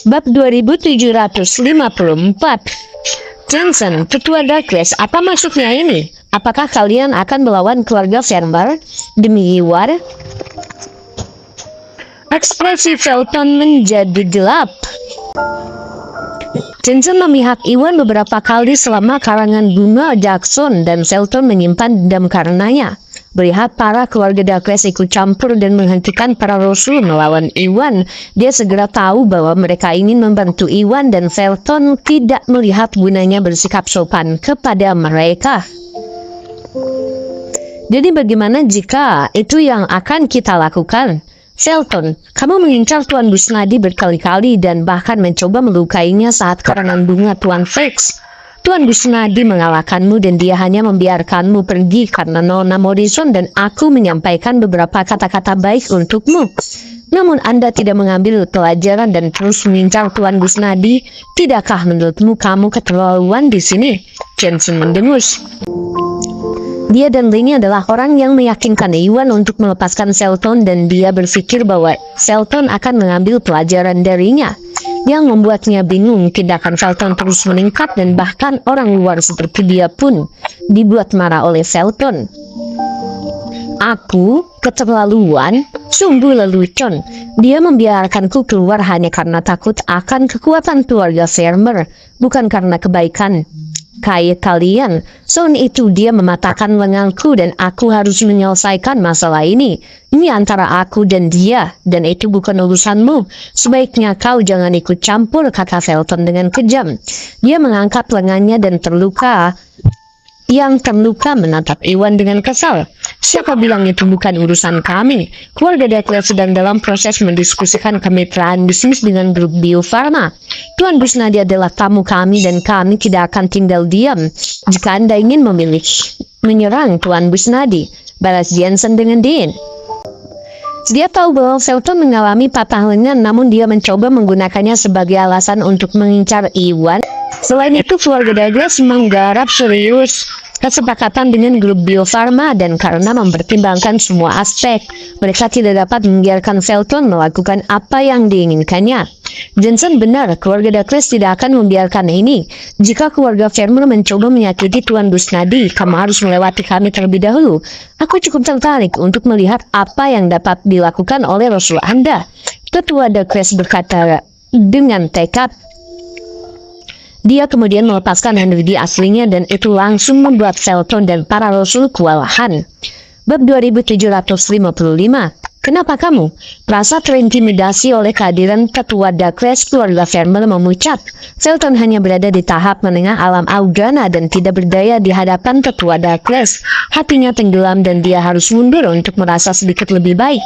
Bab 2754. Johnson, Ketua Darkness, apa maksudnya ini? Apakah kalian akan melawan keluarga Farmer demi Iwan? Ekspresi Felton menjadi gelap. Johnson memihak Iwan beberapa kali selama karangan bunga Jackson dan Felton menyimpan dendam karenanya. Melihat para keluarga Darkness ikut campur dan menghentikan para Rasul melawan Iwan, dia segera tahu bahwa mereka ingin membantu Iwan dan Felton tidak melihat gunanya bersikap sopan kepada mereka. Jadi bagaimana jika itu yang akan kita lakukan? Felton, kamu mengincar Tuan Busnadi berkali-kali dan bahkan mencoba melukainya saat karangan bunga Tuan Fix. Tuan Busnadi mengalahkanmu dan dia hanya membiarkanmu pergi karena Nona Morrison dan aku menyampaikan beberapa kata-kata baik untukmu. Namun Anda tidak mengambil pelajaran dan terus mengincar Tuan Busnadi. Tidakkah menurutmu kamu keterlaluan di sini? Johnson mendengus. Dia dan Lenny adalah orang yang meyakinkan Iwan untuk melepaskan Felton dan dia berpikir bahwa Felton akan mengambil pelajaran darinya. Yang membuatnya bingung, tindakan Felton terus meningkat dan bahkan orang luar seperti dia pun dibuat marah oleh Felton. Aku keterlaluan, sungguh lelucon. Dia membiarkanku keluar hanya karena takut akan kekuatan keluarga Farmer, bukan karena kebaikan kayak kalian. Soal itu dia mematahkan lenganku dan aku harus menyelesaikan masalah ini. Ini antara aku dan dia, dan itu bukan urusanmu. Sebaiknya kau jangan ikut campur, kata Felton dengan kejam. Dia mengangkat lengannya dan terluka. Yang terluka menatap Iwan dengan kesal. Siapa bilang itu bukan urusan kami? Keluarga Darkness sedang dalam proses mendiskusikan kemitraan bisnis dengan grup Bio Farma. Tuan Busnadi adalah tamu kami dan kami tidak akan tinggal diam jika Anda ingin menyerang Tuan Busnadi, balas Jensen dengan dingin. Dia tahu bahwa Felton mengalami patah lengan, namun dia mencoba menggunakannya sebagai alasan untuk mengincar Iwan. Selain itu, keluarga Darkness menggarap serius kesepakatan dengan grup Bio Farma dan karena mempertimbangkan semua aspek, mereka tidak dapat membiarkan Felton melakukan apa yang diinginkannya. Jensen benar, keluarga Darkness tidak akan membiarkan ini. Jika keluarga Farmer mencoba menyakiti Tuan Busnadi, kamu harus melewati kami terlebih dahulu. Aku cukup tertarik untuk melihat apa yang dapat dilakukan oleh Rasul Anda. Ketua Darkness berkata dengan tekad. Dia kemudian melepaskan energi aslinya dan itu langsung membuat Felton dan para Rasul kewalahan. Bab 2755. Kenapa kamu merasa terintimidasi oleh kehadiran Ketua Darkness? Keluarga Farmer memucat. Felton hanya berada di tahap menengah alam Augana dan tidak berdaya di hadapan Ketua Darkness. Hatinya tenggelam dan dia harus mundur untuk merasa sedikit lebih baik.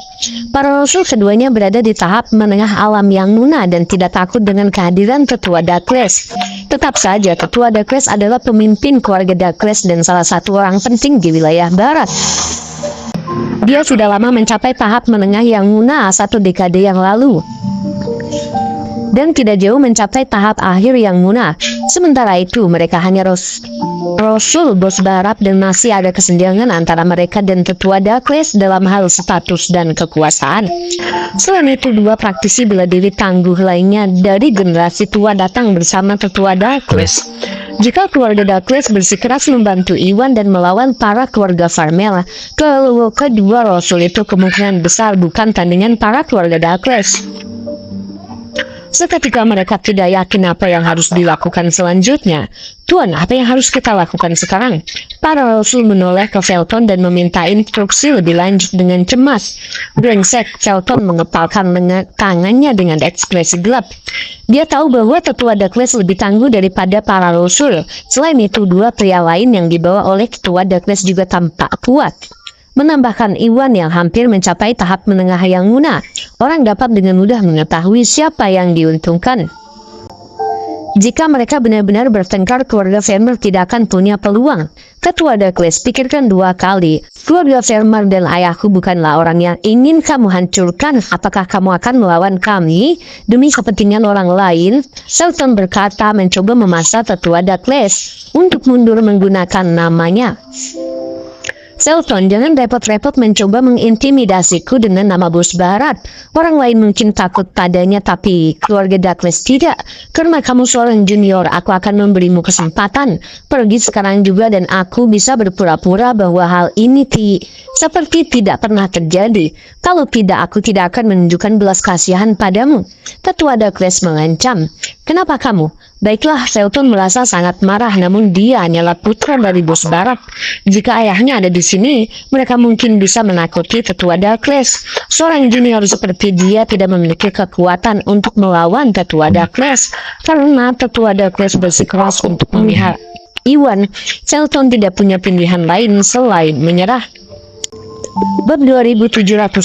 Para Rasul keduanya berada di tahap menengah alam yang Nuna dan tidak takut dengan kehadiran Ketua Darkness. Tetap saja Ketua Darkness adalah pemimpin keluarga Darkness dan salah satu orang penting di wilayah barat. Dia sudah lama mencapai tahap menengah yang Nuna 1 dekade yang lalu dan tidak jauh mencapai tahap akhir yang Nuna. Sementara itu mereka hanya Rasul bos barat dan masih ada kesenjangan antara mereka dan Ketua Darkness dalam hal status dan kekuasaan. Selain itu, dua praktisi bela diri tangguh lainnya dari generasi tua datang bersama Ketua Darkness. Jika keluarga Darkness bersikeras membantu Iwan dan melawan para keluarga Farmel, kedua Rasul itu kemungkinan besar bukan tandingan para keluarga Darkness. Seketika mereka tidak yakin apa yang harus dilakukan selanjutnya. Tuan, apa yang harus kita lakukan sekarang? Para Rasul menoleh ke Felton dan meminta instruksi lebih lanjut dengan cemas. Brengsek, Felton mengepalkan tangannya dengan ekspresi gelap. Dia tahu bahwa Ketua Darkness lebih tangguh daripada para Rasul. Selain itu, dua pria lain yang dibawa oleh Ketua Darkness juga tampak kuat. Menambahkan Iwan yang hampir mencapai tahap menengah yang Nuna, orang dapat dengan mudah mengetahui siapa yang diuntungkan. Jika mereka benar-benar bertengkar, keluarga Farmer tidak akan punya peluang. Ketua Darkness, pikirkan dua kali. Keluarga Farmer dan ayahku bukanlah orang yang ingin kamu hancurkan. Apakah kamu akan melawan kami demi kepentingan orang lain? Felton berkata mencoba memaksa Ketua Darkness untuk mundur menggunakan namanya. Selton, jangan repot-repot mencoba mengintimidasiku dengan nama bos barat. Orang lain mungkin takut padanya, tapi keluarga Douglas tidak. Karena kamu seorang junior, aku akan memberimu kesempatan. Pergi sekarang juga dan aku bisa berpura-pura bahwa hal ini seperti tidak pernah terjadi. Kalau tidak, aku tidak akan menunjukkan belas kasihan padamu. Tetua Douglas mengancam. Kenapa kamu? Baiklah, Selton merasa sangat marah, namun dia hanyalah putra dari bos barat. Jika ayahnya ada di sini, mereka mungkin bisa menakuti Tetua Douglas. Seorang junior seperti dia tidak memiliki kekuatan untuk melawan Tetua Douglas, karena Tetua Douglas bersikeras untuk memihak Iwan. Selton tidak punya pilihan lain selain menyerah. Bab 2756.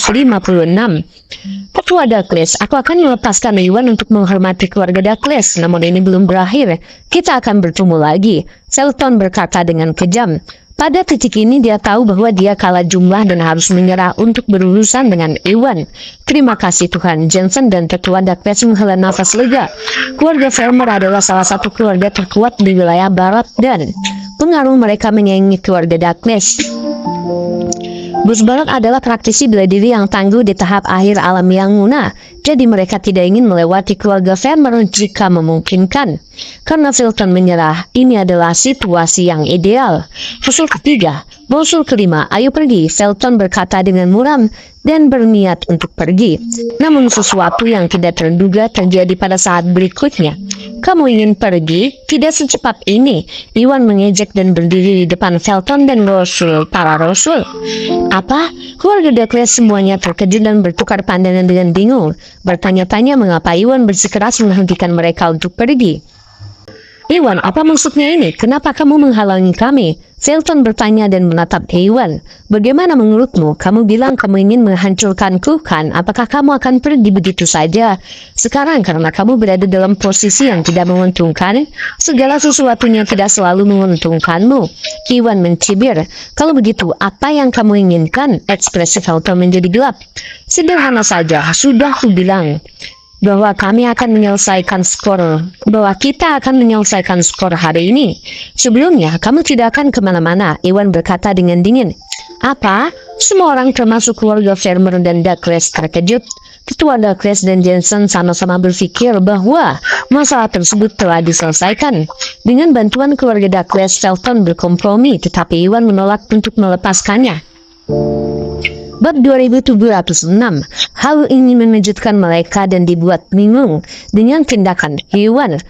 Tetua Douglas, aku akan melepaskan Iwan untuk menghormati keluarga Douglas, namun ini belum berakhir. Kita akan bertemu lagi, Selton berkata dengan kejam. Pada titik ini dia tahu bahwa dia kalah jumlah dan harus menyerah untuk berurusan dengan Iwan. Terima kasih Tuhan, Jensen dan Tetua Douglas menghela nafas lega. Keluarga Farmer adalah salah satu keluarga terkuat di wilayah barat dan pengaruh mereka menyaingi keluarga Douglas. Bos barat adalah praktisi bela diri yang tangguh di tahap akhir alam yang punah, jadi mereka tidak ingin melewati keluarga Farmer jika memungkinkan. Karena Selton menyerah, ini adalah situasi yang ideal. Fusul ketiga, fusul kelima, ayo pergi, Selton berkata dengan muram dan berniat untuk pergi. Namun sesuatu yang tidak terduga terjadi pada saat berikutnya. Kamu ingin pergi? Tidak secepat ini. Iwan mengejek dan berdiri di depan Felton dan para rasul. Apa? Keluarga Douglas semuanya terkejut dan bertukar pandangan dengan bingung. Bertanya-tanya mengapa Iwan bersikeras menghentikan mereka untuk pergi. Iwan, apa maksudnya ini? Kenapa kamu menghalangi kami? Felton bertanya dan menatap Iwan. Bagaimana menurutmu? Kamu bilang kamu ingin menghancurkanku, kan? Apakah kamu akan pergi begitu saja? Sekarang karena kamu berada dalam posisi yang tidak menguntungkan, segala sesuatunya tidak selalu menguntungkanmu. Iwan mencibir. Kalau begitu, apa yang kamu inginkan? Ekspresi Felton menjadi gelap. Sederhana saja, sudah ku bilang bahwa kita akan menyelesaikan skor hari ini. Sebelumnya, kamu tidak akan kemana-mana, Iwan berkata dengan dingin. Apa? Semua orang termasuk keluarga Farmer dan Douglas terkejut. Ketua Douglas dan Jensen sama-sama berpikir bahwa masalah tersebut telah diselesaikan. Dengan bantuan keluarga Douglas, Felton berkompromi, tetapi Iwan menolak untuk melepaskannya. Bab 2706. Hal ini mengejutkan mereka dan dibuat bingung dengan tindakan Iwan.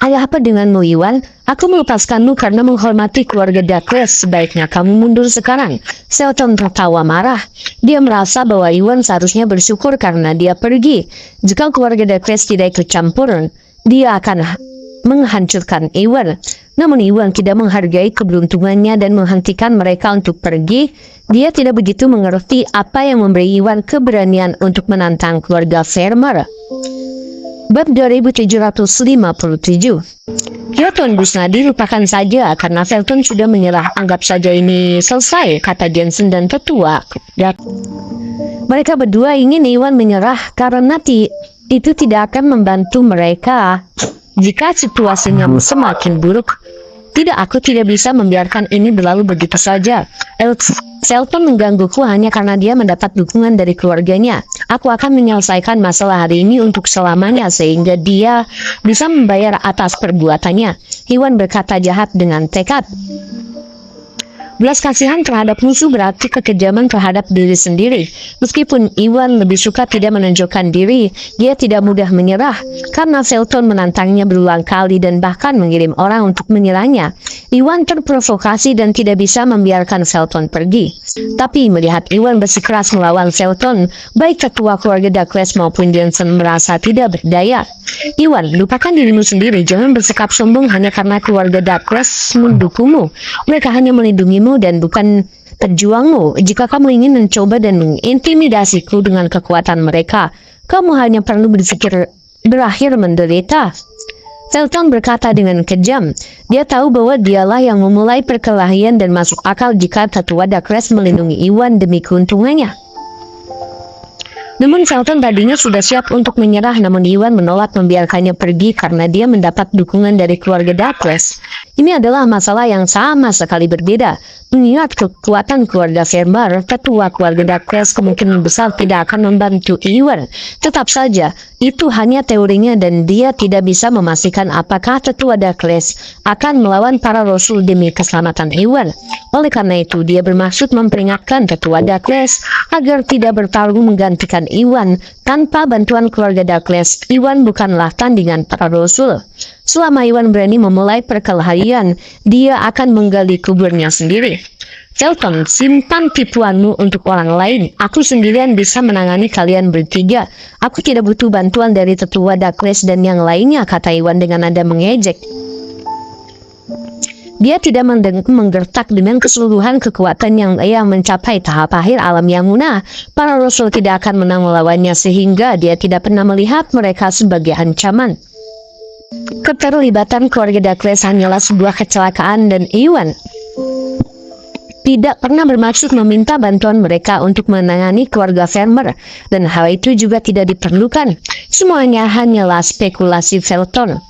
Ada apa denganmu, Iwan? Aku melepaskanmu karena menghormati keluarga Douglas. Sebaiknya kamu mundur sekarang. Selton tertawa marah. Dia merasa bahwa Iwan seharusnya bersyukur karena dia pergi. Jika keluarga Douglas tidak ikut campur, dia akan menghancurkan Iwan. Namun Iwan tidak menghargai keberuntungannya dan menghentikan mereka untuk pergi. Dia tidak begitu mengerti apa yang memberi Iwan keberanian untuk menantang keluarga Farmer. Bab 2757. Ya Tuan Busnadi, lupakan saja karena Felton sudah menyerah. Anggap saja ini selesai, kata Jensen dan Tetua. Mereka berdua ingin Iwan menyerah karena itu tidak akan membantu mereka jika situasinya semakin buruk. Tidak, aku tidak bisa membiarkan ini berlalu begitu saja. Selton menggangguku hanya karena dia mendapat dukungan dari keluarganya. Aku akan menyelesaikan masalah hari ini untuk selamanya sehingga dia bisa membayar atas perbuatannya. Iwan berkata jahat dengan tekad. Belas kasihan terhadap musuh berarti kekejaman terhadap diri sendiri. Meskipun Iwan lebih suka tidak menunjukkan diri, dia tidak mudah menyerah karena Felton menantangnya berulang kali dan bahkan mengirim orang untuk menyerangnya. Iwan terprovokasi dan tidak bisa membiarkan Felton pergi. Tapi melihat Iwan bersikeras melawan Felton, baik ketua keluarga Douglas maupun Jensen merasa tidak berdaya. Iwan, lupakan dirimu sendiri, jangan bersikap sombong hanya karena keluarga Douglas mendukungmu. Mereka hanya melindungimu dan bukan pejuangmu. Jika kamu ingin mencoba dan mengintimidasiku dengan kekuatan mereka, kamu hanya perlu berpikir berakhir menderita. Felton berkata dengan kejam. Dia tahu bahwa dialah yang memulai perkelahian dan masuk akal jika Tetua Douglas melindungi Iwan demi keuntungannya. Namun Felton tadinya sudah siap untuk menyerah, namun Iwan menolak membiarkannya pergi karena dia mendapat dukungan dari keluarga Douglas. Ini adalah masalah yang sama sekali berbeda. Mengingat kekuatan keluarga Vermeer, ketua keluarga Dakles kemungkinan besar tidak akan membantu Iwan. Tetap saja, itu hanya teorinya dan dia tidak bisa memastikan apakah ketua Dakles akan melawan para rasul demi keselamatan Iwan. Oleh karena itu, dia bermaksud memperingatkan ketua Dakles agar tidak bertarung menggantikan Iwan. Tanpa bantuan keluarga Dakles, Iwan bukanlah tandingan para rasul. Selama Iwan berani memulai perkelahian, dia akan menggali kuburnya sendiri. Falcon, simpan tipuanmu untuk orang lain. Aku sendirian bisa menangani kalian bertiga. Aku tidak butuh bantuan dari tetua Dakles dan yang lainnya, kata Iwan dengan nada mengejek. Dia tidak menggertak dengan keseluruhan kekuatan yang mencapai tahap akhir alam yang munah. Para rasul tidak akan menang melawannya sehingga dia tidak pernah melihat mereka sebagai ancaman. Keterlibatan keluarga Dakles hanyalah sebuah kecelakaan dan Iwan tidak pernah bermaksud meminta bantuan mereka untuk menangani keluarga Vermeer, dan hal itu juga tidak diperlukan. Semuanya hanyalah spekulasi Felton.